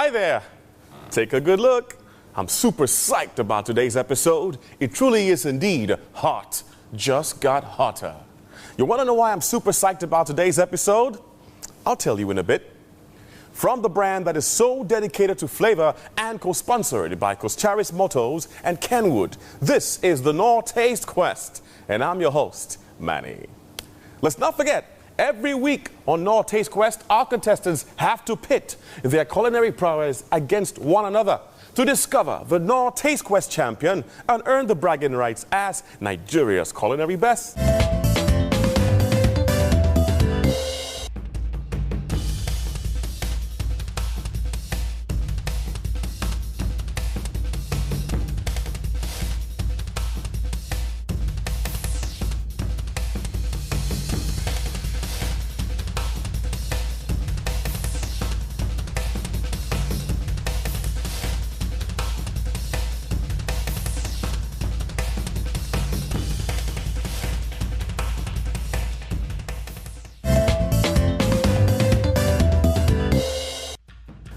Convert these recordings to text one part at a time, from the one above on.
Hi there. Take a good look. I'm super psyched about today's episode. It truly is indeed hot. Just got hotter. You want to know why I'm super psyched about today's episode? I'll tell you in a bit. From the brand that is so dedicated to flavor and co-sponsored by Coscharis Motors and Kenwood, this is the Knorr Taste Quest, and I'm your host, Manny. Let's not forget, every week on Knorr Taste Quest, our contestants have to pit their culinary prowess against one another to discover the Knorr Taste Quest champion and earn the bragging rights as Nigeria's culinary best.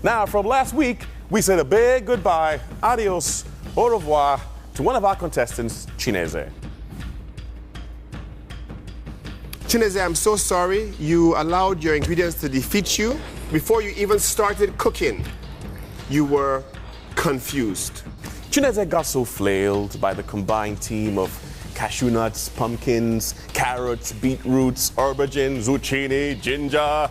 Now, from last week, we said a big goodbye, adios, au revoir, to one of our contestants, Chineze. Chineze, I'm so sorry you allowed your ingredients to defeat you. Before you even started cooking, you were confused. Chineze got so flailed by the combined team of cashew nuts, pumpkins, carrots, beetroots, aubergine, zucchini, ginger.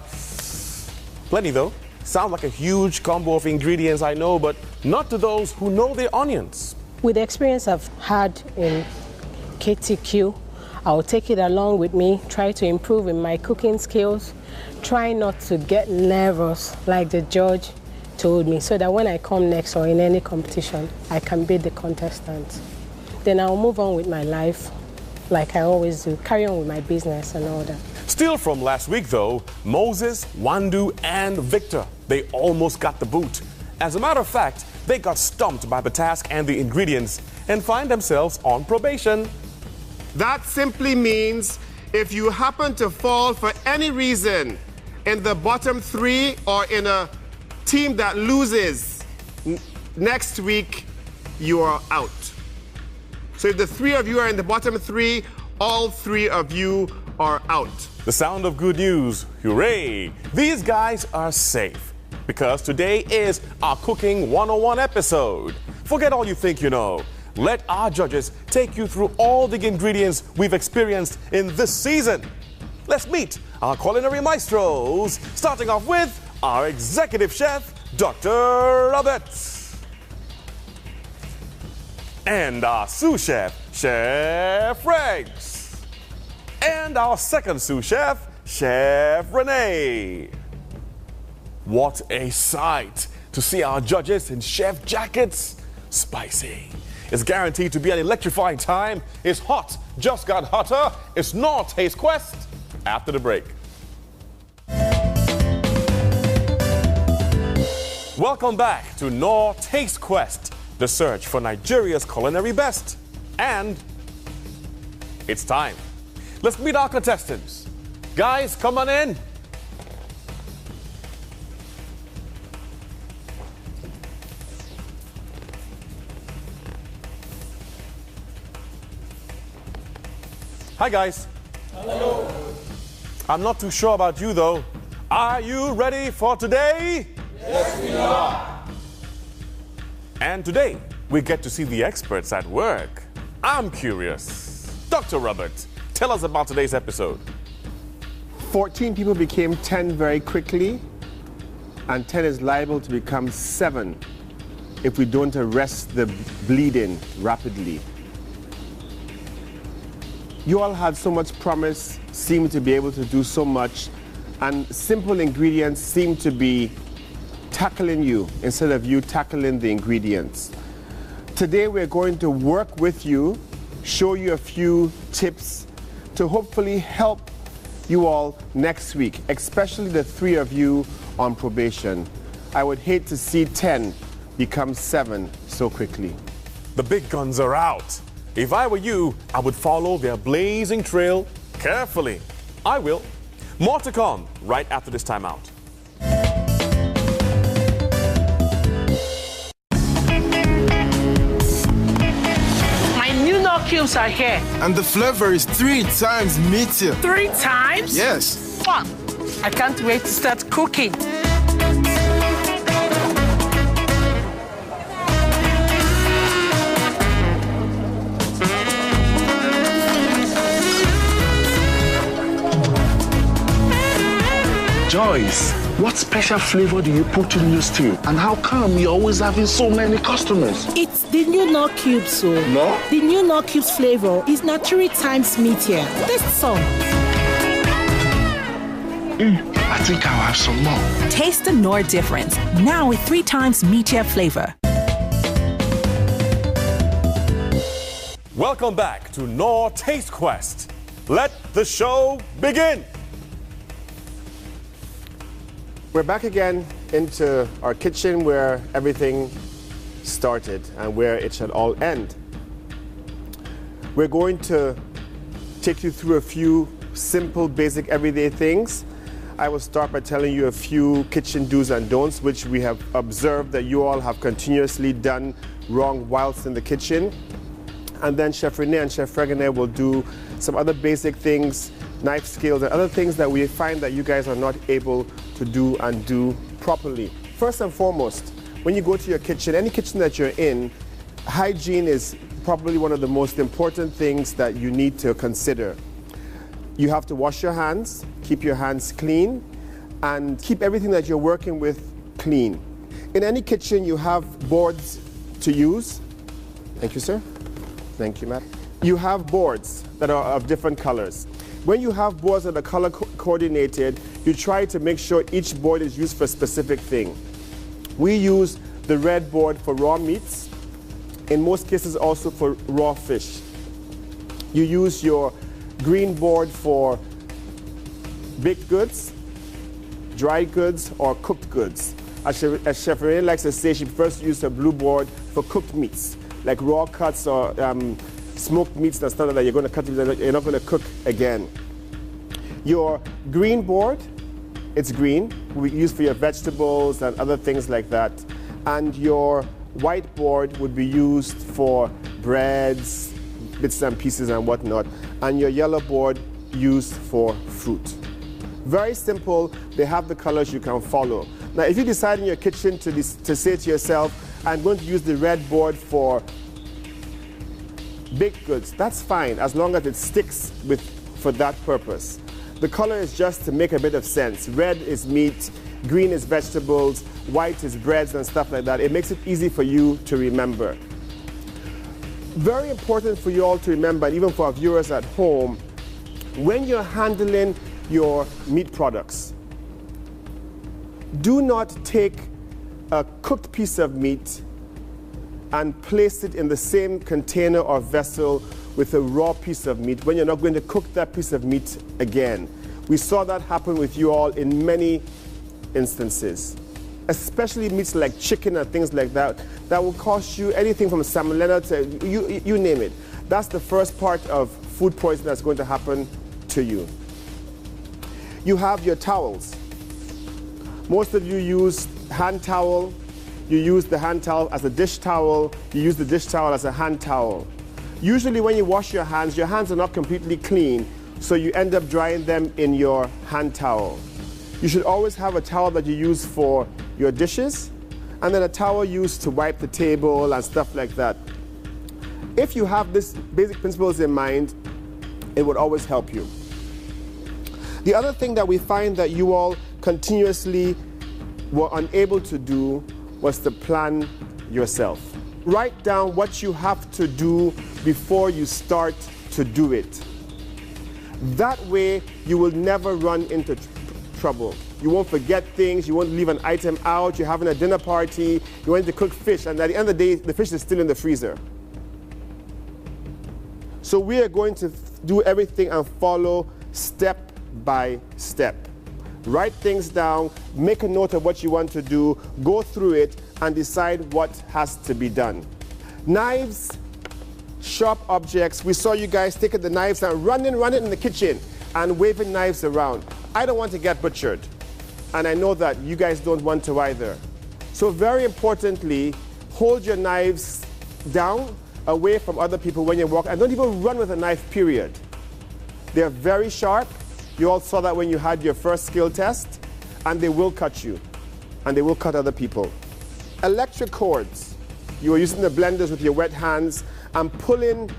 Plenty, though. Sounds like a huge combo of ingredients, I know, but not to those who know their onions. With the experience I've had in KTQ, I'll take it along with me, try to improve in my cooking skills, try not to get nervous like the judge told me, so that when I come next or in any competition, I can beat the contestants. Then I'll move on with my life like I always do, carry on with my business and all that. Still from last week, though, Moses, Wandu, and Victor, they almost got the boot. As a matter of fact, they got stumped by the task and the ingredients and find themselves on probation. That simply means if you happen to fall for any reason in the bottom three or in a team that loses next week, you are out. So if the three of you are in the bottom three, all three of you are out. The sound of good news. Hooray! These guys are safe because today is our Cooking 101 episode. Forget all you think you know. Let our judges take you through all the ingredients we've experienced in this season. Let's meet our culinary maestros, starting off with our executive chef, Dr. Roberts. And our sous chef, Chef Rex. And our second sous chef, Chef Renee. What a sight to see our judges in chef jackets. Spicy. It's guaranteed to be an electrifying time. It's hot, just got hotter. It's Knorr Taste Quest after the break. Welcome back to Knorr Taste Quest, the search for Nigeria's culinary best. And it's time. Let's meet our contestants. Guys, come on in. Hi, guys. Hello. I'm not too sure about you, though. Are you ready for today? Yes, we are. And today, we get to see the experts at work. I'm curious. Dr. Robert, tell us about today's episode. 14 people became 10 very quickly, and 10 is liable to become 7 if we don't arrest the bleeding rapidly. You all had so much promise, seemed to be able to do so much, and simple ingredients seem to be tackling you instead of you tackling the ingredients. Today we're going to work with you, show you a few tips to hopefully help you all next week, especially the 3 of you on probation. I would hate to see 10 become 7 so quickly. The big guns are out. If I were you, I would follow their blazing trail carefully. I will. More to come right after this timeout. cubes are here. And the flavor is 3 times meatier. 3 times? Yes. Fun. I can't wait to start cooking. Joyce, what special flavor do you put in your stew? And how come you're always having so many customers? It's the new Knorr cubes, so. No? The new Knorr cubes flavor is now 3 times meatier. Taste some. I think I'll have some more. Taste the Knorr difference, now with 3 times meatier flavor. Welcome back to Knorr Taste Quest. Let the show begin. We're back again into our kitchen where everything started and where it shall all end. We're going to take you through a few simple, basic, everyday things. I will start by telling you a few kitchen do's and don'ts, which we have observed that you all have continuously done wrong whilst in the kitchen. And then Chef Renee and Chef Fregenet will do some other basic things, knife skills, and other things that we find that you guys are not able to do and do properly. First and foremost, when you go to your kitchen, any kitchen that you're in, hygiene is probably one of the most important things that you need to consider. You have to wash your hands, keep your hands clean, and keep everything that you're working with clean. In any kitchen, you have boards to use. Thank you, sir. Thank you, Matt. You have boards that are of different colors. When you have boards that are color coordinated, you try to make sure each board is used for a specific thing. We use the red board for raw meats, in most cases also for raw fish. You use your green board for baked goods, dried goods, or cooked goods. As Chef Renee likes to say, she prefers to use her blue board for cooked meats, like raw cuts or smoked meats and stuff like that. You're going to cut it, you're not going to cook again. Your green board, it's green, we use for your vegetables and other things like that. And your white board would be used for breads, bits and pieces and whatnot. And your yellow board used for fruit. Very simple, they have the colors you can follow. Now, if you decide in your kitchen to say to yourself, I'm going to use the red board for baked goods, that's fine, as long as it sticks for that purpose. The color is just to make a bit of sense. Red is meat, green is vegetables, white is breads and stuff like that. It makes it easy for you to remember. Very important for you all to remember, and even for our viewers at home, when you're handling your meat products, do not take a cooked piece of meat and place it in the same container or vessel with a raw piece of meat when you're not going to cook that piece of meat again. We saw that happen with you all in many instances, especially meats like chicken and things like that, that will cost you anything from salmonella to you name it. That's the first part of food poisoning that's going to happen to you. You have your towels. Most of you use hand towel. You use the hand towel as a dish towel. You use the dish towel as a hand towel. Usually when you wash your hands are not completely clean, so you end up drying them in your hand towel. You should always have a towel that you use for your dishes, and then a towel used to wipe the table and stuff like that. If you have these basic principles in mind, it would always help you. The other thing that we find that you all continuously were unable to do was to plan yourself. Write down what you have to do before you start to do it. That way, you will never run into trouble. You won't forget things, you won't leave an item out, you're having a dinner party, you want to cook fish, and at the end of the day, the fish is still in the freezer. So we are going to do everything and follow step by step. Write things down, make a note of what you want to do, go through it, and decide what has to be done. Knives, sharp objects. We saw you guys taking the knives and running in the kitchen and waving knives around. I don't want to get butchered, and I know that you guys don't want to either. So very importantly, hold your knives down, away from other people when you walk, and don't even run with a knife, period. They're very sharp. You all saw that when you had your first skill test, and they will cut you, and they will cut other people. Electric cords. You are using the blenders with your wet hands and pulling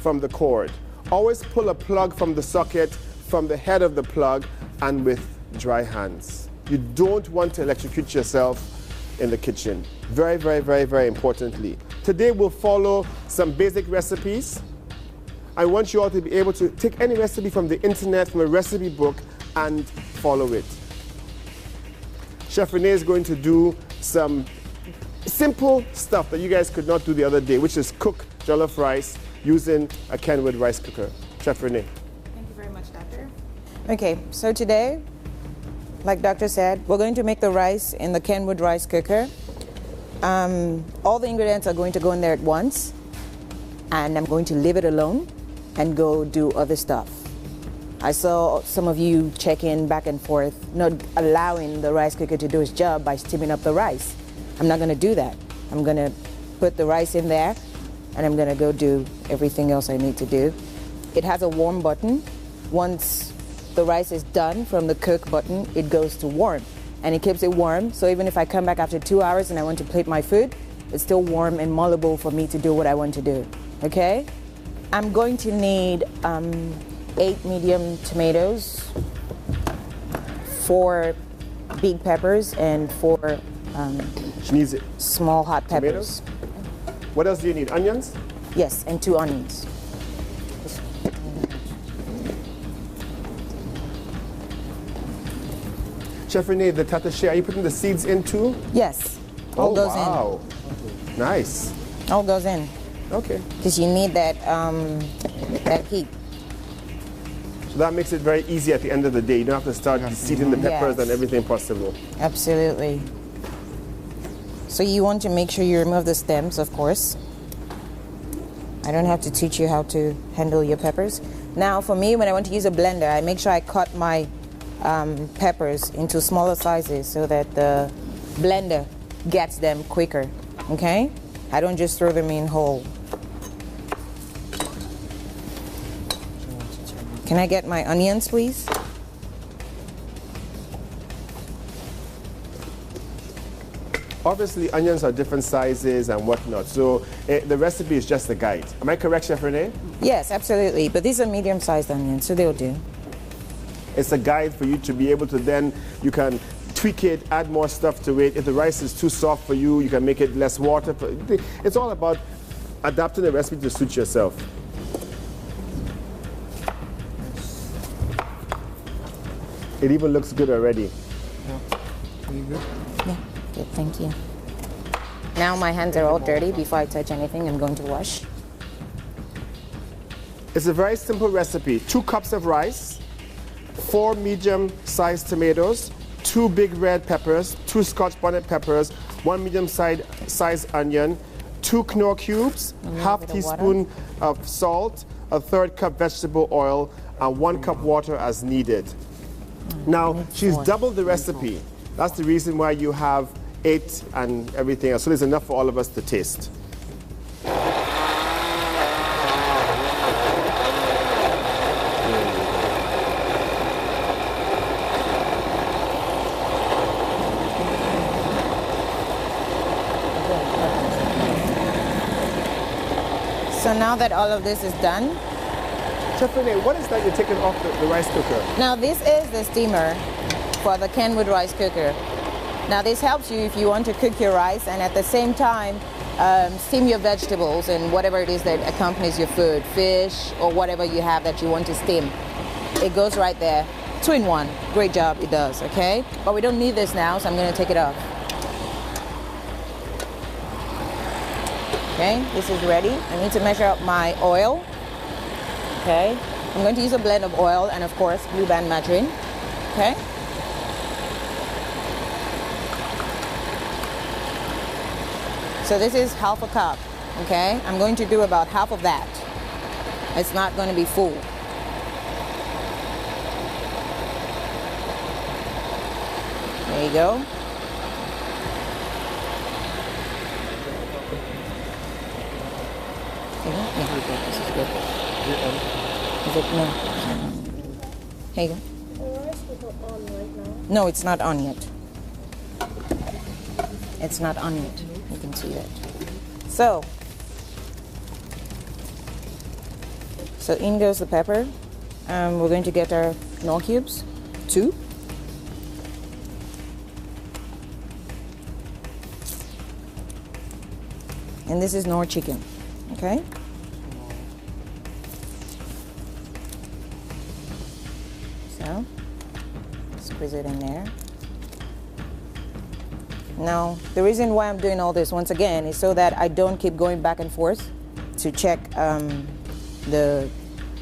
from the cord. Always pull a plug from the socket, from the head of the plug, and with dry hands. You don't want to electrocute yourself in the kitchen. Very, very, very, very importantly. Today we'll follow some basic recipes. I want you all to be able to take any recipe from the internet, from a recipe book, and follow it. Chef Renee is going to do some simple stuff that you guys could not do the other day, which is cook jollof rice using a Kenwood rice cooker. Chef Renee. Thank you very much, Doctor. Okay, so today, like Doctor said, we're going to make the rice in the Kenwood rice cooker. All the ingredients are going to go in there at once, and I'm going to leave it alone and go do other stuff. I saw some of you check in back and forth, not allowing the rice cooker to do its job by steaming up the rice. I'm not going to do that. I'm going to put the rice in there, and I'm going to go do everything else I need to do. It has a warm button. Once the rice is done from the cook button, it goes to warm, and it keeps it warm. So even if I come back after 2 hours and I want to plate my food, it's still warm and malleable for me to do what I want to do. Okay? I'm going to need 8 medium tomatoes, 4 big peppers, and 4 small hot peppers. Tomatoes? What else do you need? Onions? Yes, and 2 onions. Chef Renee, the tattaché, are you putting the seeds in too? Yes, all goes wow. In. Nice. All goes in. Okay. Because you need that, that heat. So that makes it very easy at the end of the day. You don't have to start seeding the peppers and everything possible. Absolutely. So you want to make sure you remove the stems, of course. I don't have to teach you how to handle your peppers. Now, for me, when I want to use a blender, I make sure I cut my peppers into smaller sizes so that the blender gets them quicker, okay? I don't just throw them in whole. Can I get my onions, please? Obviously, onions are different sizes and whatnot, so the recipe is just a guide. Am I correct, Chef Renee? Yes, absolutely, but these are medium-sized onions, so they'll do. It's a guide for you to be able to then, you can tweak it, add more stuff to it. If the rice is too soft for you, you can make it less water. It's all about adapting the recipe to suit yourself. It even looks good already. Yeah. Are you good? Yeah, good, thank you. Now my hands are all dirty. Before I touch anything, I'm going to wash. It's a very simple recipe. 2 cups of rice, 4 medium-sized tomatoes, 2 big red peppers, 2 Scotch bonnet peppers, 1 medium-sized onion, 2 Knorr cubes, half teaspoon of salt, a 1/3 cup vegetable oil, and 1 cup water as needed. Now, she's doubled the recipe. That's the reason why you have 8 and everything else. So there's enough for all of us to taste. So now that all of this is done, Chef Renee, what is that you're taking off the rice cooker? now this is the steamer for the Kenwood rice cooker. Now this helps you if you want to cook your rice and at the same time steam your vegetables and whatever it is that accompanies your food, fish or whatever you have that you want to steam. It goes right there, 2 in 1. Great job, it does, okay? But we don't need this now, so I'm going to take it off. Okay, this is ready. I need to measure up my oil. Okay, I'm going to use a blend of oil and of course Blue Band margarine. Okay. So this is half a cup. Okay, I'm going to do about half of that. It's not going to be full. There you go. Yeah, this is good. Is it? No. Here you go. The rice cooker on right now? No, it's not on yet. It's not on yet. You can see that. So in goes the pepper. We're going to get our Knorr cubes, 2. And this is Knorr chicken, okay? So, squeeze it in there. Now, the reason why I'm doing all this, once again, is so that I don't keep going back and forth to check the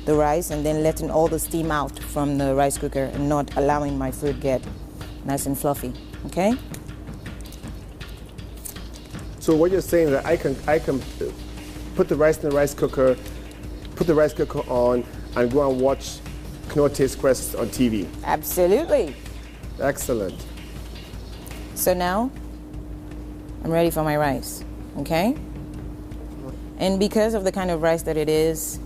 rice and then letting all the steam out from the rice cooker and not allowing my food get nice and fluffy, okay? So what you're saying is that I can put the rice in the rice cooker, put the rice cooker on, and go and watch Knorr Taste Quest on TV. Absolutely. Excellent. So now I'm ready for my rice, okay? And because of the kind of rice that it is,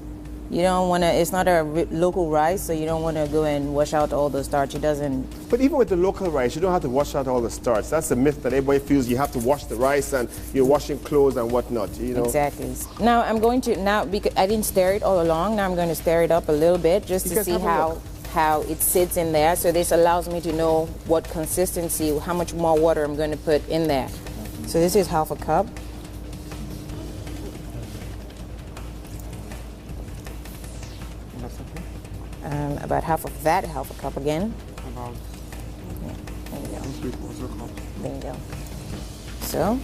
you don't want to, it's not a local rice, so you don't want to go and wash out all the starch. It doesn't. But even with the local rice, you don't have to wash out all the starch. That's the myth that everybody feels you have to wash the rice and you're washing clothes and whatnot, you know? Exactly. Now I'm going to, because I didn't stir it all along, now I'm going to stir it up a little bit just to see how it sits in there. So this allows me to know what consistency, how much more water I'm going to put in there. So this is half a cup. About half of that, half a cup again. About There you go. 3/4 cup. There you go. So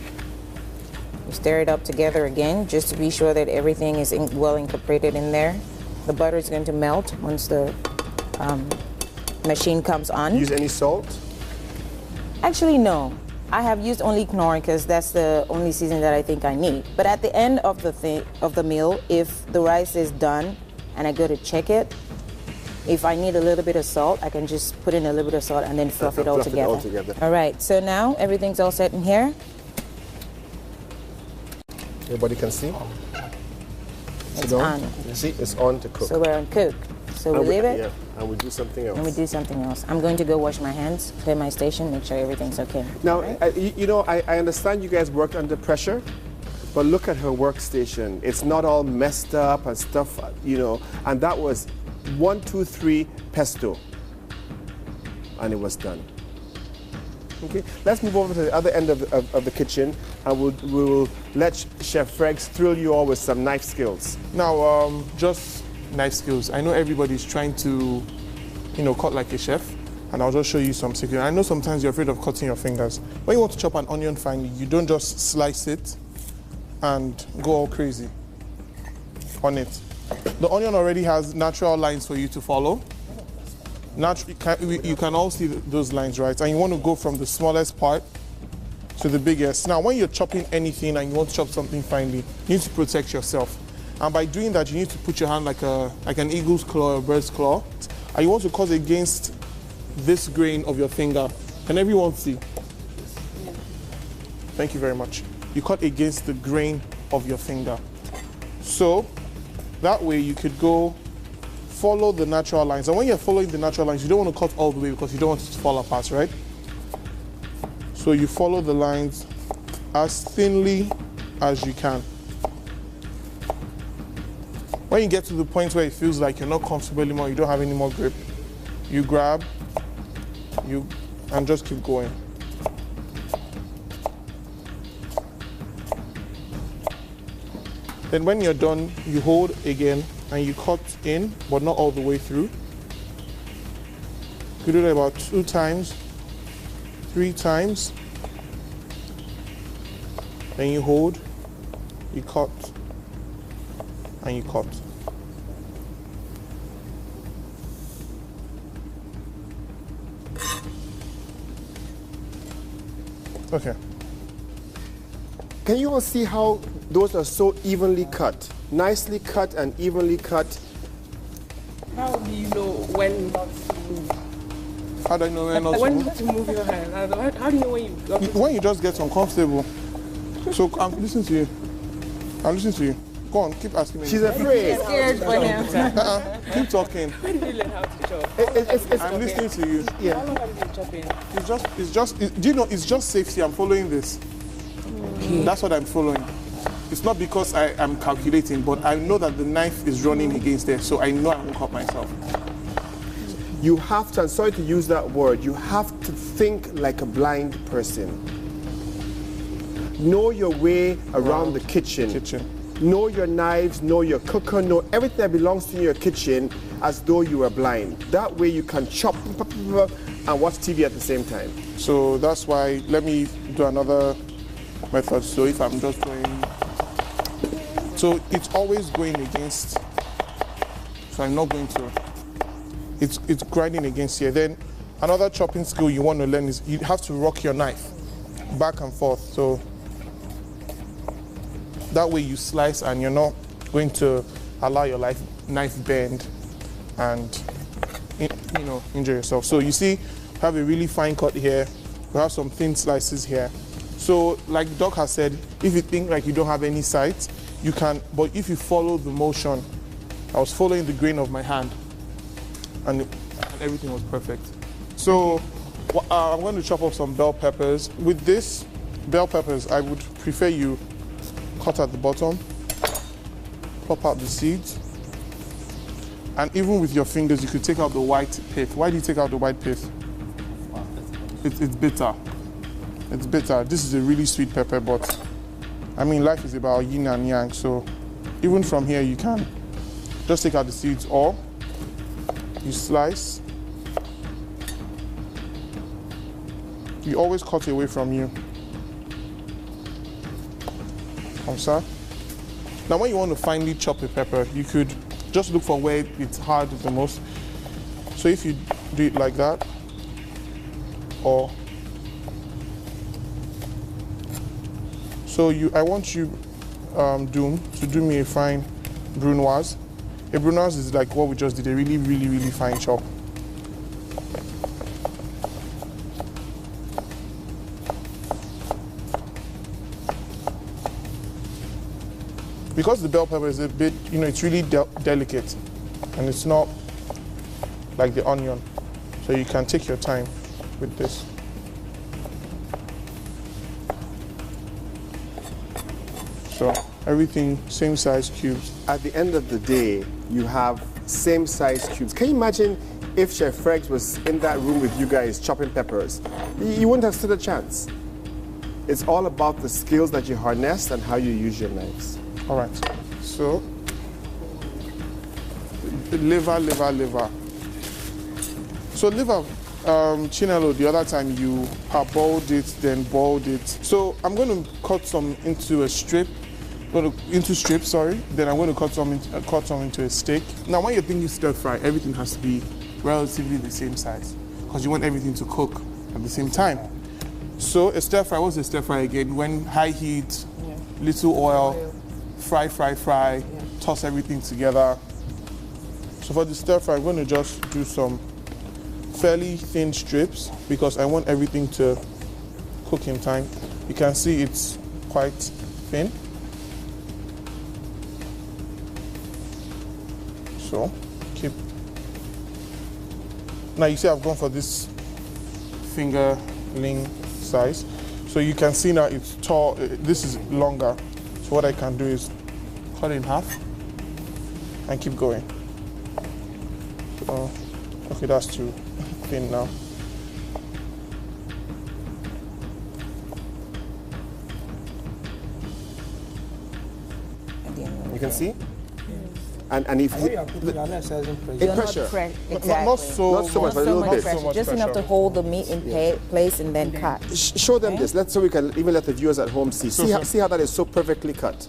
we stir it up together again just to be sure that everything is well incorporated in there. The butter is going to melt once the machine comes on. Use any salt? Actually, no. I have used only Knorr because that's the only season that I think I need. But at the end of the meal, if the rice is done and I go to check it, if I need a little bit of salt, I can just put in a little bit of salt and then fluff it all together. All right, so now everything's all set in here. Everybody can see? It's on. You see, it's on to cook. So we're on cook. So we leave it. Yeah, and we do something else. And we do something else. I'm going to go wash my hands, clear my station, make sure everything's okay. Now, right? I understand you guys work under pressure, but look at her workstation. It's not all messed up and stuff, you know, and that was 1, 2, 3 pesto, and it was done. Okay, let's move over to the other end of the kitchen, and we will let Chef Freggs thrill you all with some knife skills. Now, just knife skills. I know everybody's trying to, cut like a chef, and I'll just show you some secret. I know sometimes you're afraid of cutting your fingers. When you want to chop an onion finely, you don't just slice it and go all crazy on it. The onion already has natural lines for you to follow. You can all see those lines, right? And you want to go from the smallest part to the biggest. Now, when you're chopping anything and you want to chop something finely, you need to protect yourself. And by doing that, you need to put your hand like an eagle's claw or a bird's claw. And you want to cut against this grain of your finger. Can everyone see? Thank you very much. You cut against the grain of your finger. So that way you could go follow the natural lines. And when you're following the natural lines, you don't want to cut all the way because you don't want it to fall apart, right? So you follow the lines as thinly as you can. When you get to the point where it feels like you're not comfortable anymore, you don't have any more grip, you grab, and just keep going. Then when you're done, you hold again and you cut in, but not all the way through. You do that about 2 times, 3 times. Then you hold, you cut, and you cut. Okay. Can you all see how those are so evenly cut? Nicely cut and evenly cut. How do you know when not to move? How do I know when not to When move? not to move your hand? How do you know when you got When you just get uncomfortable. So I'm listening to you. I'm listening to you. Go on, keep asking me. She's afraid. Scared for him. Keep talking. When did you learn how to chop? I'm listening to you. How long have you been chopping? Do you know, it's just safety. I'm following this. That's what I'm following. It's not because I am calculating, but I know that the knife is running against there, so I know I won't cut myself. You have to, I'm sorry to use that word, you have to think like a blind person. Know your way around the kitchen. Know your knives, know your cooker, know everything that belongs to your kitchen as though you were blind. That way you can chop and watch TV at the same time. So that's why, let me do another method. So if I'm just going, so it's always going against, so I'm not going to, it's grinding against here. Then another chopping skill you want to learn is you have to rock your knife back and forth. So that way you slice and you're not going to allow your knife bend and injure yourself. So you see, we have a really fine cut here. We have some thin slices here. So like Doc has said, if you think like you don't have any sight, you can, but if you follow the motion, I was following the grain of my hand and everything was perfect. So I'm going to chop up some bell peppers. With this bell peppers, I would prefer you cut at the bottom, pop out the seeds, and even with your fingers, you could take out the white pith. Why do you take out the white pith? It's bitter. It's bitter. This is a really sweet pepper, but I mean, life is about yin and yang, so even from here, you can just take out the seeds, or you slice. You always cut away from you. Sir. Now when you want to finely chop a pepper, you could just look for where it's hard the most. So if you do it like that, or so I want you, Doom, to do me a fine brunoise. A brunoise is like what we just did, a really, really, really fine chop. Because the bell pepper is a bit, it's really delicate, and it's not like the onion. So you can take your time with this. So everything same size cubes. At the end of the day, you have same size cubes. Can you imagine if Chef Freggs was in that room with you guys chopping peppers? You wouldn't have stood a chance. It's all about the skills that you harness and how you use your knives. All right, so liver. So liver, Chinelo, the other time you parboiled it, then boiled it. So I'm going to cut some into a strip, into strips, sorry. Then I'm going to cut some into a steak. Now when you're thinking stir fry, everything has to be relatively the same size because you want everything to cook at the same time. So a stir fry, what's a stir fry again? When high heat, little oil. Fry, toss everything together. So for the stir fry, I'm going to just do some fairly thin strips because I want everything to cook in time. You can see it's quite thin. So keep. Now you see I've gone for this fingerling size. So you can see now it's tall, this is longer. So what I can do is cut it in half and keep going. Okay, that's too thin now. You can see? And if you are putting your knife in pressure. Exactly. Not so much, but a little bit. Pressure. Just enough to hold the meat in place and then cut. Show them this. So we can even let the viewers at home see. See how that is so perfectly cut.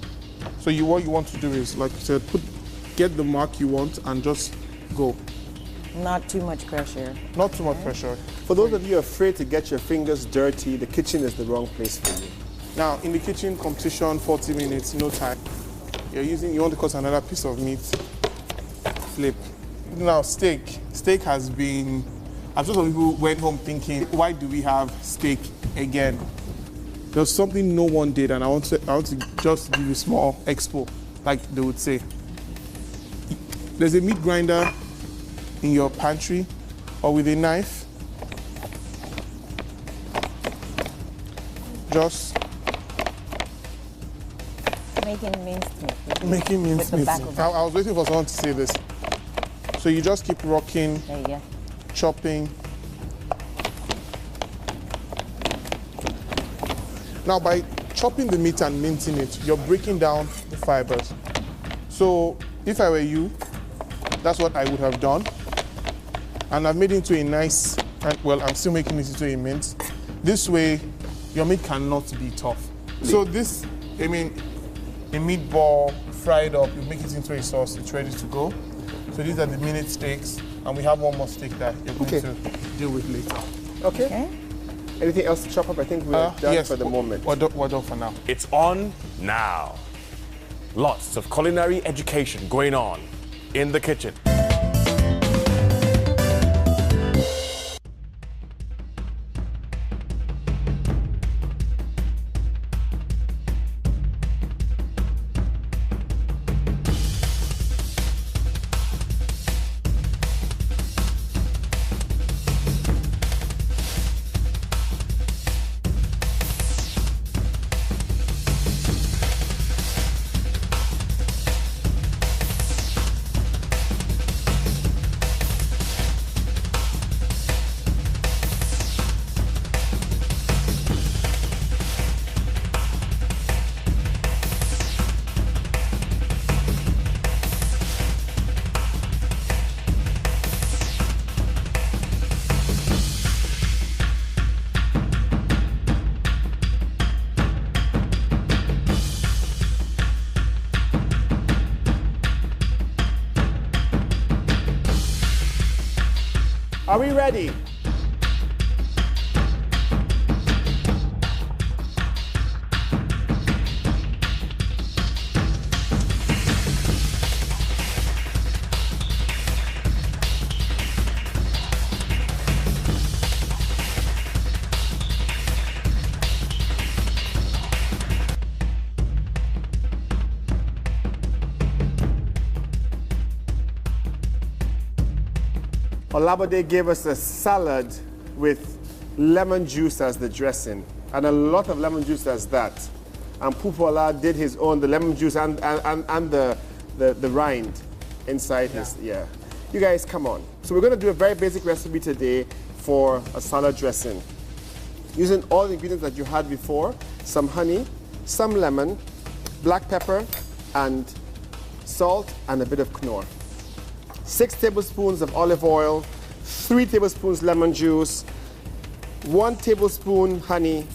So what you want to do is, like you said, get the mark you want and just go. Not too much pressure. Not too much pressure. For those of you afraid to get your fingers dirty, the kitchen is the wrong place for you. Now, in the kitchen competition, 40 minutes, no time. You want to cut another piece of meat, flip. Now, steak. Steak has been, I'm sure some people went home thinking, why do we have steak again? There's something no one did, and I want to just give you a small expo. like they would say. There's a meat grinder in your pantry or with a knife. Just Making minced meat. making minced meat. I was waiting for someone to say this. So you just keep rocking, There you go. chopping. Now by chopping the meat and mincing it, you're breaking down the fibers. So if I were you, that's what I would have done. And I've made it into a nice, well, I'm still making it into a mince. This way, your meat cannot be tough. So this, I mean, a meatball fried up, you make it into a sauce, it's ready to go. So these are the minute steaks, and we have one more steak that you're going to deal with later. Okay. Anything else to chop up? I think we're done for the moment. We're done for now. It's on now. Lots of culinary education going on in the kitchen. Are we ready? Olabode gave us a salad with lemon juice as the dressing, and a lot of lemon juice as that. And Pupola did his own, the lemon juice and the rind inside his, You guys, come on. So we're going to do a very basic recipe today for a salad dressing. Using all the ingredients that you had before, some honey, some lemon, black pepper, and salt, and a bit of Knorr. 6 tablespoons of olive oil, 3 tablespoons lemon juice, 1 tablespoon honey,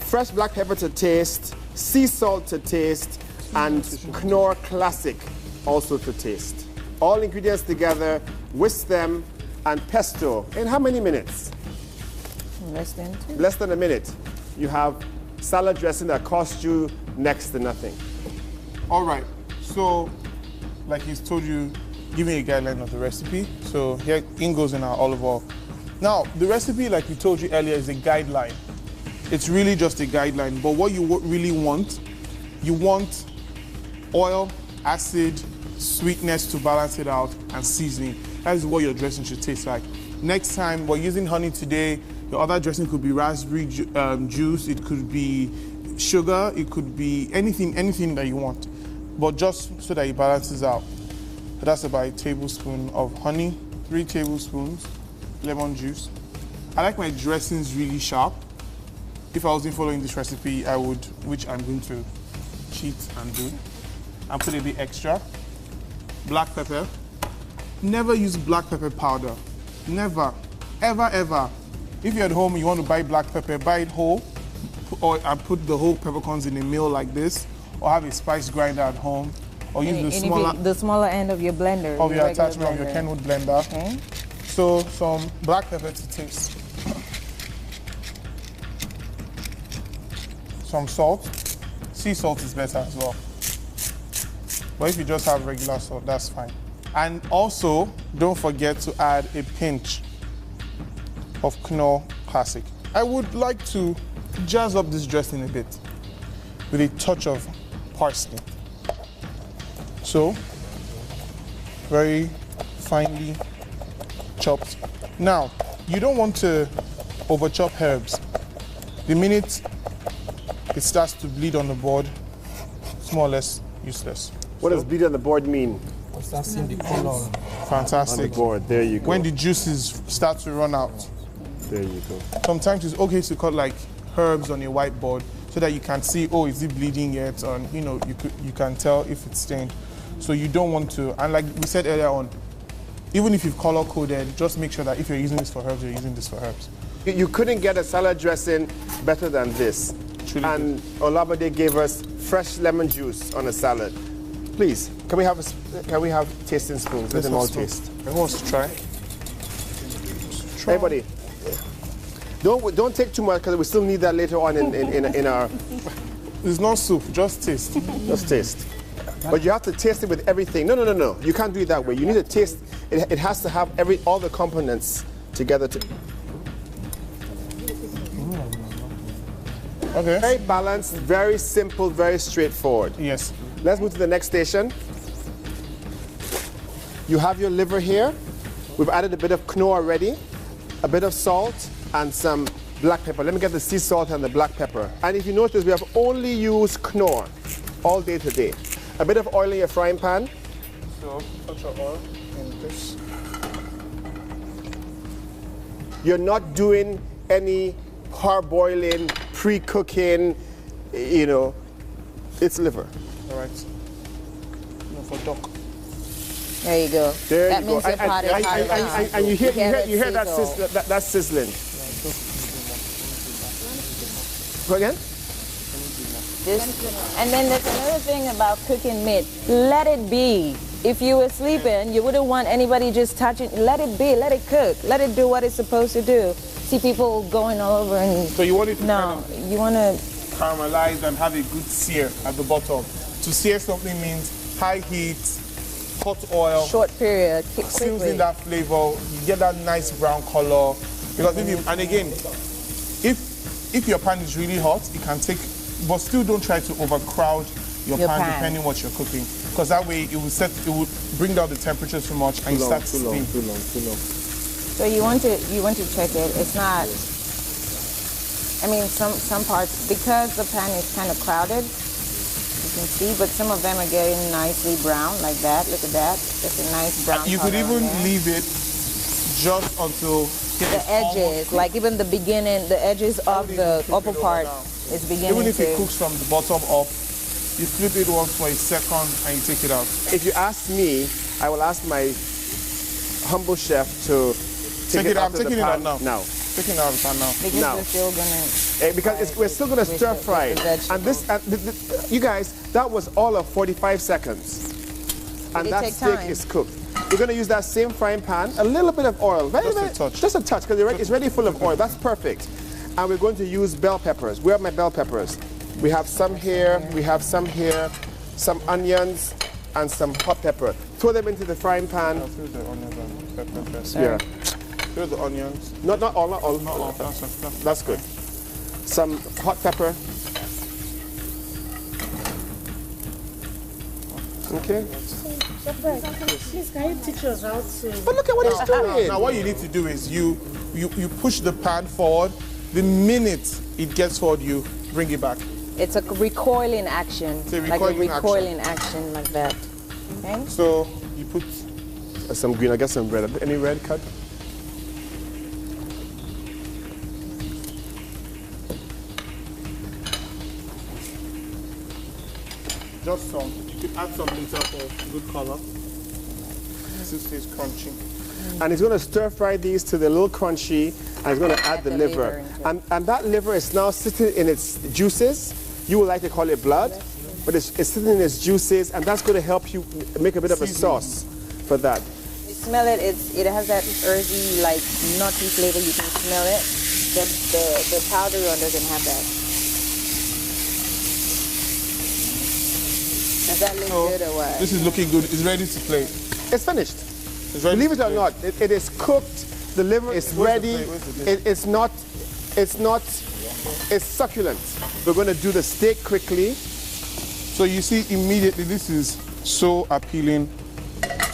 fresh black pepper to taste, sea salt to taste, and Knorr Classic also to taste. All ingredients together, whisk them, and pesto. In how many minutes? Less than 2. Less than a minute. You have salad dressing that costs you next to nothing. All right, so like he's told you, give me a guideline of the recipe. So here in goes in our olive oil. Now, the recipe, like we told you earlier, is a guideline. It's really just a guideline, but what you really want, you want oil, acid, sweetness to balance it out, and seasoning. That is what your dressing should taste like. Next time, we're using honey today. Your other dressing could be raspberry juice, it could be sugar, it could be anything that you want, but just so that it balances out. So that's about a tablespoon of honey, 3 tablespoons lemon juice. I like my dressings really sharp. If I wasn't following this recipe, I would, which I'm going to cheat and do, and put a bit extra. Black pepper. Never use black pepper powder. Never, ever, ever. If you're at home and you want to buy black pepper, buy it whole, and put the whole peppercorns in a meal like this, or have a spice grinder at home, or use the smaller end of your blender. Of your attachment, of your Kenwood blender. Okay. So some black pepper to taste. Some salt. Sea salt is better as well. But if you just have regular salt, that's fine. And also, don't forget to add a pinch of Knorr Classic. I would like to jazz up this dressing a bit with a touch of parsley. So, very finely chopped. Now, you don't want to over chop herbs. The minute it starts to bleed on the board, it's more or less useless. What does bleed on the board mean? Start seeing the color. Fantastic. On the board, there you go. When the juices start to run out. There you go. Sometimes it's okay to cut like herbs on your whiteboard so that you can see, oh, is it bleeding yet? Or, you know, you can tell if it's stained. So you don't want to, and like we said earlier on, even if you've color coded, just make sure that if you're using this for herbs, you're using this for herbs. You couldn't get a salad dressing better than this. Truly and Olabode gave us fresh lemon juice on a salad. Please, can we have tasting spoons? Let them all taste. Who wants to try? Everybody, don't take too much because we still need that later on in our. It's not soup, just taste. Just taste. But you have to taste it with everything. No. You can't do it that way. You need to taste. It has to have all the components together. Okay. Very balanced, very simple, very straightforward. Yes. Let's move to the next station. You have your liver here. We've added a bit of Knorr already, a bit of salt, and some black pepper. Let me get the sea salt and the black pepper. And if you notice, we have only used Knorr all day today. A bit of oil in your frying pan. So, touch of oil in this. You're not doing any parboiling, pre-cooking, you know, it's liver. All right. No, for duck. There you go. There that you means go. your pot is hot. And you hear that sizzling. Go again? And then there's another thing about cooking meat. Let it be. If you were sleeping, you wouldn't want anybody just touching. Let it be. Let it cook. Let it do what it's supposed to do. See people going all over and. So you want it to no, you want to caramelize and have a good sear at the bottom. To sear something means high heat, hot oil. Short period. Seals in that flavor. You get that nice brown color. Because if you, and again, if your pan is really hot, it can take. But still don't try to overcrowd your pan depending what you're cooking. Because that way it will bring down the temperature too much and you start to steam. Too long. So you want to check it. It's not, I mean, some parts, because the pan is kind of crowded, you can see, but some of them are getting nicely brown like that. Look at that. That's a nice brown You could even leave it just until the edges, like even the beginning, the edges of the upper part is beginning. Even if it cooks from the bottom up, you flip it once for a second and you take it out. If you ask me, I will ask my humble chef to take it out. I'm taking it out now. Taking it out of the pan now. Because we're still gonna. Because we're still gonna stir fry it. And this, you guys, that was all of 45 seconds. And that steak is cooked. We're going to use that same frying pan, a little bit of oil. Just a touch, because it's already full of oil. That's perfect. And we're going to use bell peppers. Where are my bell peppers? We have some here, some onions, and some hot pepper. Throw them into the frying pan. I'll throw the onions and pepper first. Yeah. Throw the onions. Not all. Not all. That's good. Some hot pepper. Okay. Please, can you teach us how to... But look at what he's doing. Now what you need to do is you push the pan forward. The minute it gets forward, you bring it back. It's a recoiling action. It's a recoiling action like that. Okay? So you put some green. I got some red. Any red cut? just some. You could add some later for good color. This stays crunchy. And he's going to stir fry these to the little crunchy, and he's going to add the liver. And that liver is now sitting in its juices. You would like to call it blood, but it's sitting in its juices, and that's going to help you make a bit of a sauce for that. You smell it, it has that earthy, like nutty flavor. You can smell it. The powder one doesn't have that. Does that look good or what? This is looking good. It's ready to plate. It's finished. Believe it or not, it is cooked. The liver is ready. It's succulent. We're going to do the steak quickly. So you see immediately this is so appealing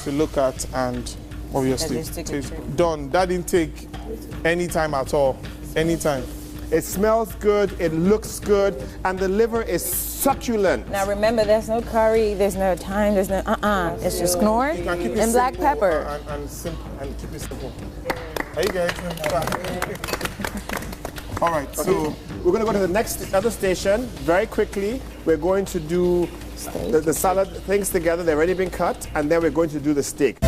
to look at, and obviously taste done. That didn't take any time at all. Anytime. It smells good, it looks good, and the liver is succulent. Now remember, there's no curry, there's no thyme, there's no It's just Knorr and black pepper. And simple, and keep it simple. Are you guys? All right, Okay. so we're going to go to the next other station very quickly. We're going to do the salad things together. They've already been cut, and then we're going to do the steak.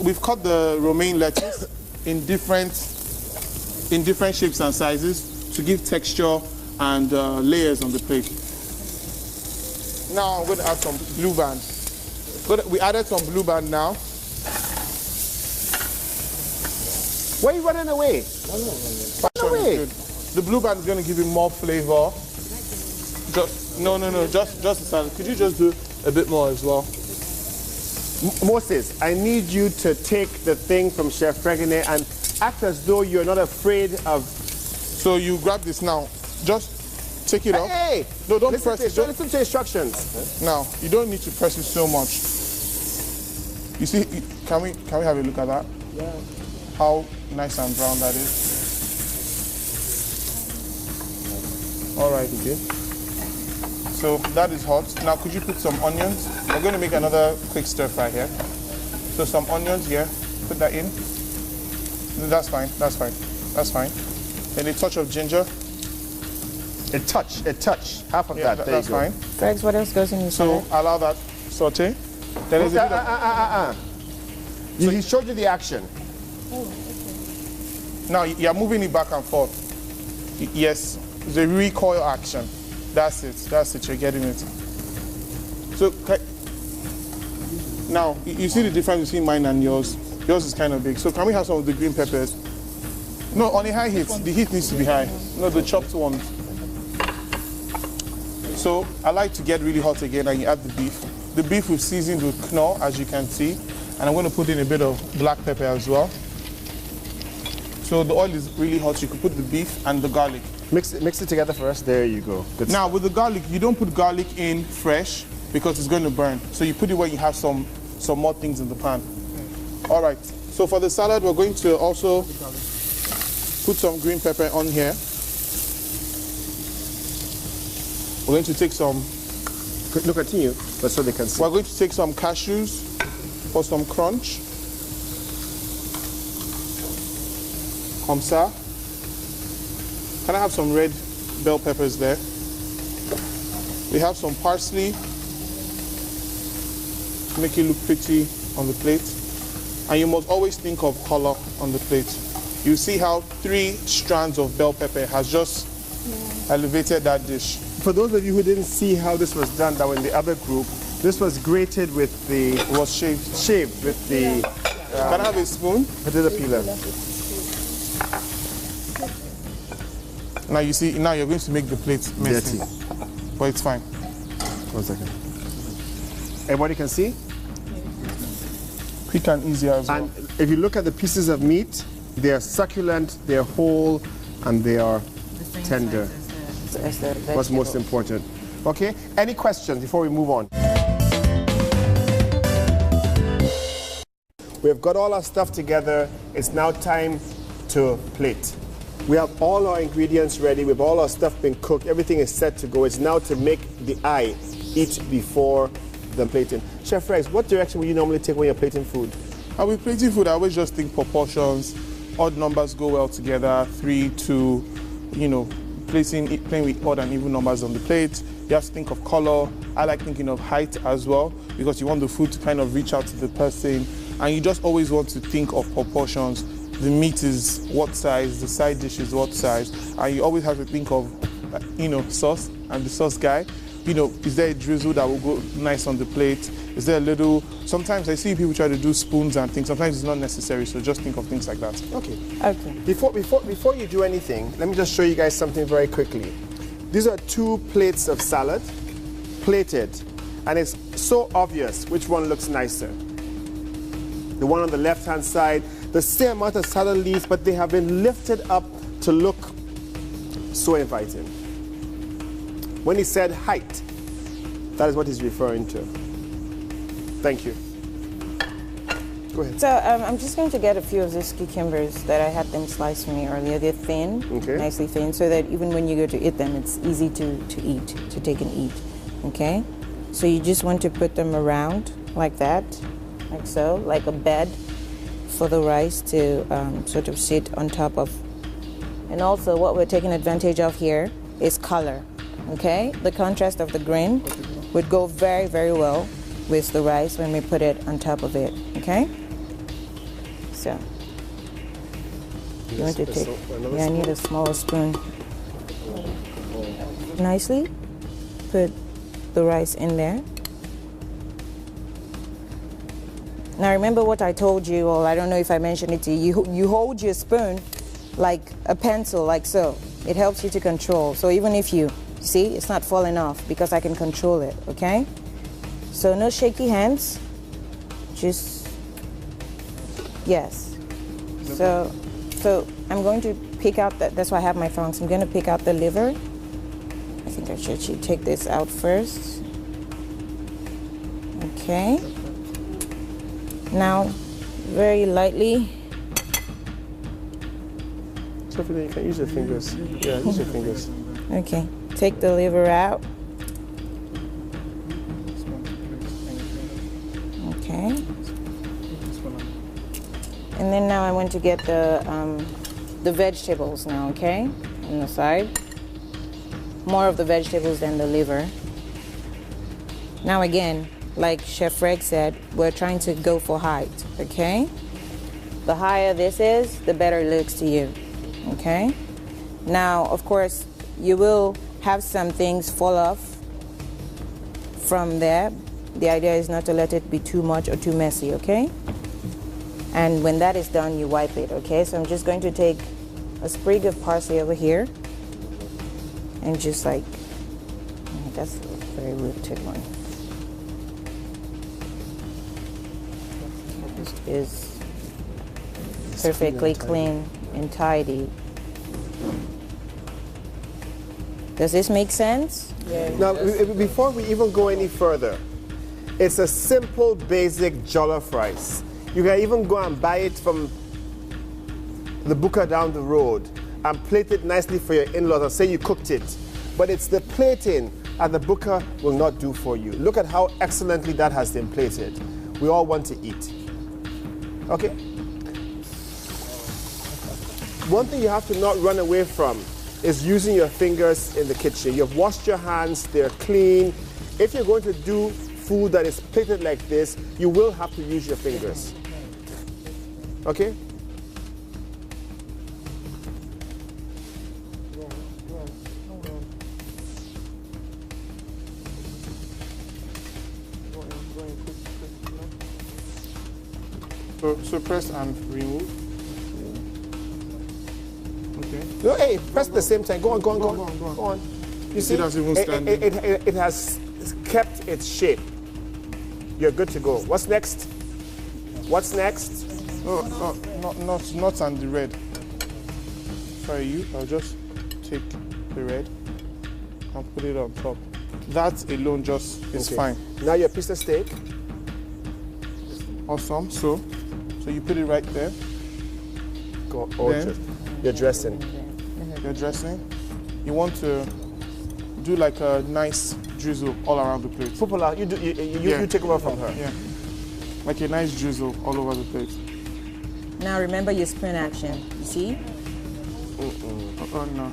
we've cut the romaine lettuce in different shapes and sizes to give texture and layers on the plate. Now I'm going to add some blue band. We added some blue band now. Why are you running away? Run away. The blue band is going to give you more flavor. Just the salad. Could you just do a bit more as well? Moses, I need you to take the thing from Chef Regine and act as though you're not afraid of... So you grab this now. Just take it off. Hey! No, don't press it. Listen to instructions. Now, you don't need to press it so much. You see, can we have a look at that? Yeah. How nice and brown that is. All right, okay. So that is hot. Now, could you put some onions? We're going to make another quick stir fry here. So some onions here. Put that in. No, that's fine. That's fine. That's fine. And a touch of ginger. A touch. Half of that. That's fine. Gregs, what else goes in your salad? So allow that saute. There is a bit of... He showed you the action. Oh, okay. Now you're moving it back and forth. Yes, the recoil action. That's it. You're getting it. So now you see the difference between mine and yours. Yours is kind of big. So can we have some of the green peppers? No, on a high heat. The heat needs to be high. No, the chopped ones. So I like to get really hot again, and you add the beef. The beef we've seasoned with Knorr, as you can see, and I'm going to put in a bit of black pepper as well. So the oil is really hot. You can put the beef and the garlic. Mix it together first. There you go. Good now stuff. with the garlic, you don't put garlic in fresh because it's going to burn. So you put it when you have some more things in the pan. All right. So for the salad, we're going to also put some green pepper on here. We're going to take some... No, continue, but so they can see. We're going to take some cashews for some crunch. Kamsa. Can I have some red bell peppers there? We have some parsley to make it look pretty on the plate. And you must always think of color on the plate. You see how 3 strands of bell pepper has just elevated that dish. For those of you who didn't see how this was done, that were in the other group, this was grated with the... It was shaved. Shaved with the... Can I have a spoon? Potato peeler. Now you see, now you're going to make the plate messy. Dirty. But it's fine. 1 second. Everybody can see? Quick and easy as well. And if you look at the pieces of meat, they are succulent, they are whole, and they are tender. What's most important. Okay, any questions before we move on? We have got all our stuff together. It's now time to plate. We have all our ingredients ready. We have all our stuff been cooked. Everything is set to go. It's now to make the eye eat before the plating. Chef Rex, what direction will you normally take when you're plating food? With plating food, I always just think proportions. Odd numbers go well together. 3, 2, playing with odd and even numbers on the plate. You have to think of color. I like thinking of height as well because you want the food to kind of reach out to the person. And you just always want to think of proportions. The meat is what size, the side dish is what size. And you always have to think of, sauce and the sauce guy. Is there a drizzle that will go nice on the plate? Is there a little... Sometimes I see people try to do spoons and things. Sometimes it's not necessary, so just think of things like that. Okay. Before you do anything, let me just show you guys something very quickly. These are 2 plates of salad, plated, and it's so obvious which one looks nicer. The one on the left-hand side, the same amount of salad leaves, but they have been lifted up to look so inviting. When he said height, that is what he's referring to. Thank you. Go ahead. So I'm just going to get a few of these cucumbers that I had them sliced for me earlier. They're thin, nicely thin, so that even when you go to eat them, it's easy to eat, to take and eat, okay? So you just want to put them around like that, like so, like a bed for the rice to sort of sit on top of. And also what we're taking advantage of here is color, okay? The contrast of the green would go very, very well with the rice when we put it on top of it, okay? So, you want to take, I need a smaller spoon. Nicely put the rice in there. Now remember what I told you, or I don't know if I mentioned it to you, you hold your spoon like a pencil, like so. It helps you to control. So even if you see, it's not falling off because I can control it, okay? So no shaky hands, just, yes. So I'm going to pick out, that's why I have my tongs. I'm going to pick out the liver. I think I should take this out first. Okay. Now, very lightly. Sophie, you can use your fingers. Yeah, use your fingers. Okay, take the liver out. Okay. And then now I want to get the vegetables now, okay? On the side. More of the vegetables than the liver. Now again, like Chef Reg said, we're trying to go for height, okay? The higher this is, the better it looks to you, okay? Now, of course, you will have some things fall off from there. The idea is not to let it be too much or too messy, okay? And when that is done, you wipe it, okay? So I'm just going to take a sprig of parsley over here and just like, that's a very rooted one. This is perfectly clean and tidy. Does this make sense? Yeah. Now, before we even go any further, it's a simple, basic jollof rice. You can even go and buy it from the booker down the road and plate it nicely for your in-laws and say you cooked it. But it's the plating that the booker will not do for you. Look at how excellently that has been plated. We all want to eat. Okay? One thing you have to not run away from is using your fingers in the kitchen. You've washed your hands, they're clean. If you're going to do food that is plated like this, you will have to use your fingers. Okay? So press and remove. Okay. No, hey, press at the same time. Go on. Go on. You see, it has kept its shape. You're good to go. What's next? What's next? Not on the red. Sorry, I'll just take the red and put it on top. That alone just is fine. Now your piece of steak. Awesome. So you put it right there. Go. Your dressing. Your dressing. You want to do like a nice drizzle all around the plate. Popola, you take over from her. Yeah. Like a nice drizzle all over the plate. Now remember your spoon action. You see? Oh no.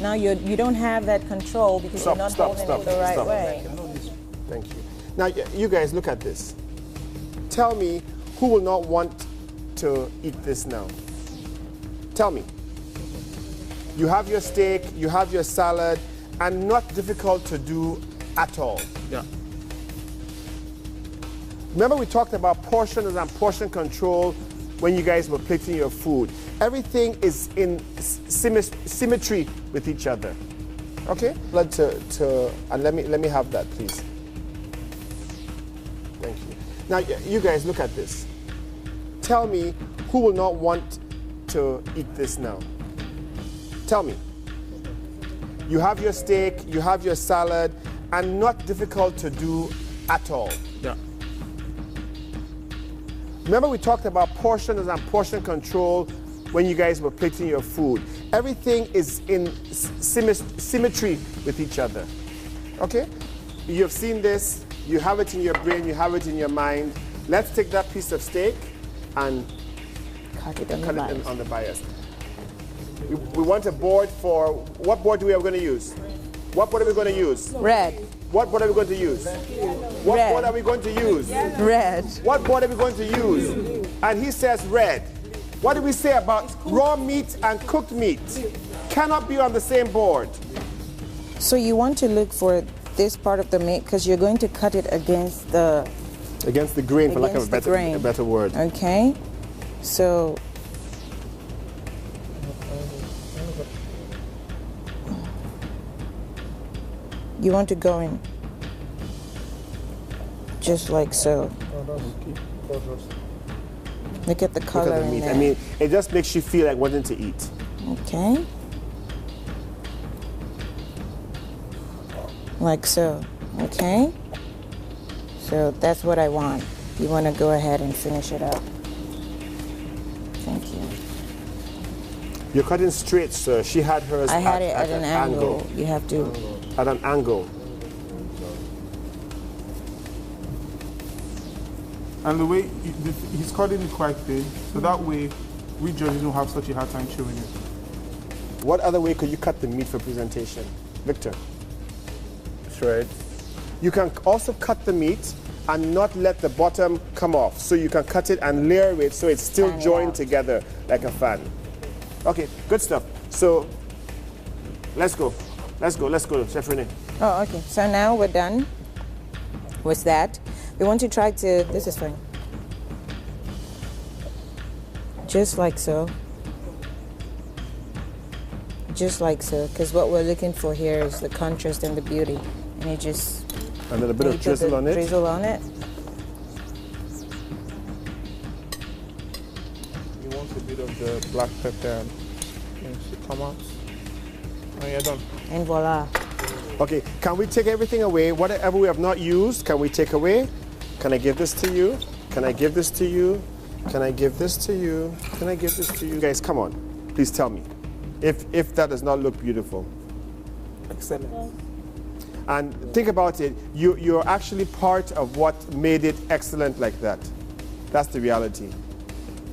Now you don't have that control because you're not holding it the right way. Thank you. Now you guys look at this. Tell me who will not want to eat this now? Tell me. You have your steak, you have your salad, and not difficult to do at all. Yeah. Remember we talked about portions and portion control when you guys were plating your food. Everything is in symmetry with each other. Okay? And let me have that, please. Thank you. Now, you guys, look at this. Tell me who will not want to eat this now. Tell me. You have your steak, you have your salad, and not difficult to do at all. Yeah. Remember we talked about portions and portion control when you guys were plating your food. Everything is in symmetry with each other. Okay? You've seen this, you have it in your brain, you have it in your mind. Let's take that piece of steak and Cut it on the bias. We want a board for, what board are we going to use? What board are we going to use? Red. What board are we going to use? What Red. board are we going to use? Red. What board are we going to use? And he says red. What do we say about raw meat and cooked meat? Cannot be on the same board. So you want to look for this part of the meat because you're going to cut it against the grain, for lack of a better word. Okay. So you want to go in just like so. Look at the color in there. I mean, it just makes you feel like wanting to eat. Okay. Like so. Okay. So that's what I want. You want to go ahead and finish it up. Thank you. You're cutting straight, sir. She had hers I had it at an angle. You have to. At an angle. And the way he's cutting it quite big, so that way we judges don't have such a hard time chewing it. What other way could you cut the meat for presentation? Victor? Shred. You can also cut the meat and not let the bottom come off. So you can cut it and layer it so it's still joined together like a fan. Okay, good stuff. So let's go. Let's go, Chef Renee. Oh, okay. So now we're done with that. We want to try to, this is fine. Just like so. Just like so, because what we're looking for here is the contrast and the beauty. And it just... A little bit of drizzle on it. Drizzle on it. You want a bit of the black pepper to come out. And you're done. And voila. Okay, can we take everything away? Whatever we have not used, can we take away? Can I give this to you? Can I give this to you? Can I give this to you? Can I give this to you? Guys, come on. Please tell me. If that does not look beautiful. Excellent. And think about it. You're actually part of what made it excellent like that. That's the reality.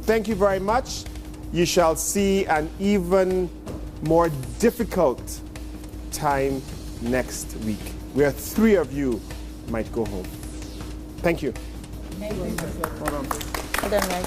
Thank you very much. You shall see an even more difficult time next week, where 3 of you might go home. Thank you. Thank you. Well done, guys.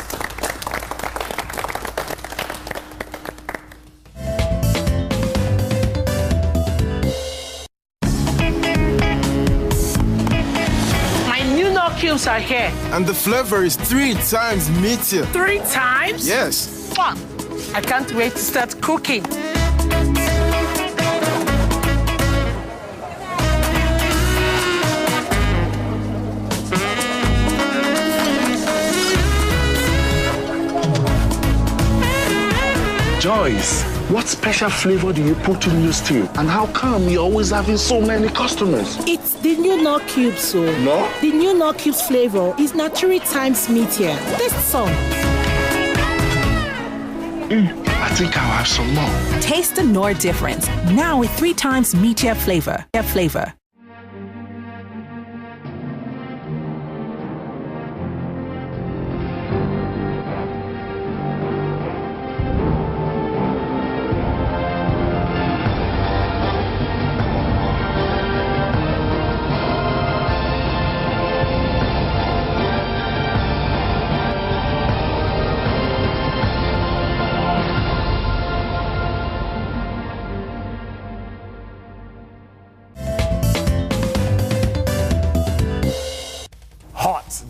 My new Knorr cubes are here. And the flavor is 3 times meatier. 3 times? Yes. Fun. I can't wait to start cooking. Joyce, what special flavor do you put in your stew? And how come you're always having so many customers? It's the new Knorr cubes, so. No? The new Knorr cubes flavor is now 3 times meatier. Taste some. I think I'll have some more. Taste the Knorr difference. Now with 3 times meatier flavor.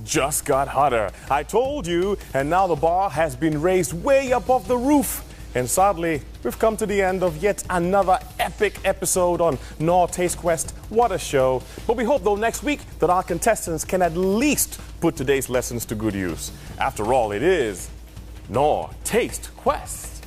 Just got hotter. I told you, and now the bar has been raised way up off the roof. And sadly, we've come to the end of yet another epic episode on Knorr Taste Quest. What a show. But we hope, though, next week that our contestants can at least put today's lessons to good use. After all, it is Knorr Taste Quest.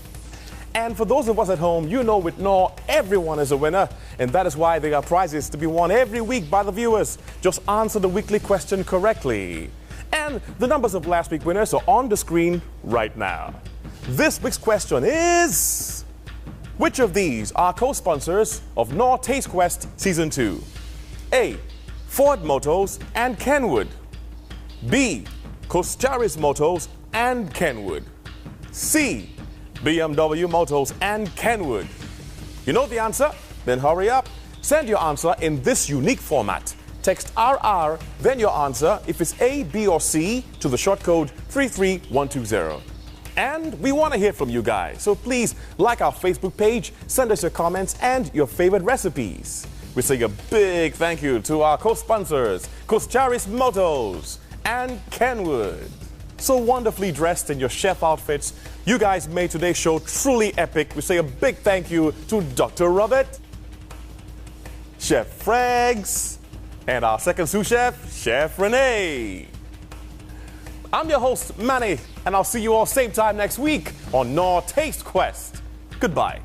And for those of us at home, you know with Knorr, everyone is a winner. And that is why there are prizes to be won every week by the viewers. Just answer the weekly question correctly. And the numbers of last week's winners are on the screen right now. This week's question is: which of these are co-sponsors of Knorr Taste Quest Season 2? A. Ford Motors and Kenwood. B. Coscharis Motors and Kenwood. C. BMW Motors and Kenwood. You know the answer? Then hurry up. Send your answer in this unique format. Text RR, then your answer if it's A, B, or C to the short code 33120. And we want to hear from you guys, so please like our Facebook page, send us your comments and your favorite recipes. We say a big thank you to our co-sponsors, Coscharis Motors and Kenwood. So wonderfully dressed in your chef outfits, you guys made today's show truly epic. We say a big thank you to Dr. Robert, Chef Frags, and our second sous chef, Chef Renee. I'm your host, Manny, and I'll see you all same time next week on Knorr Taste Quest. Goodbye.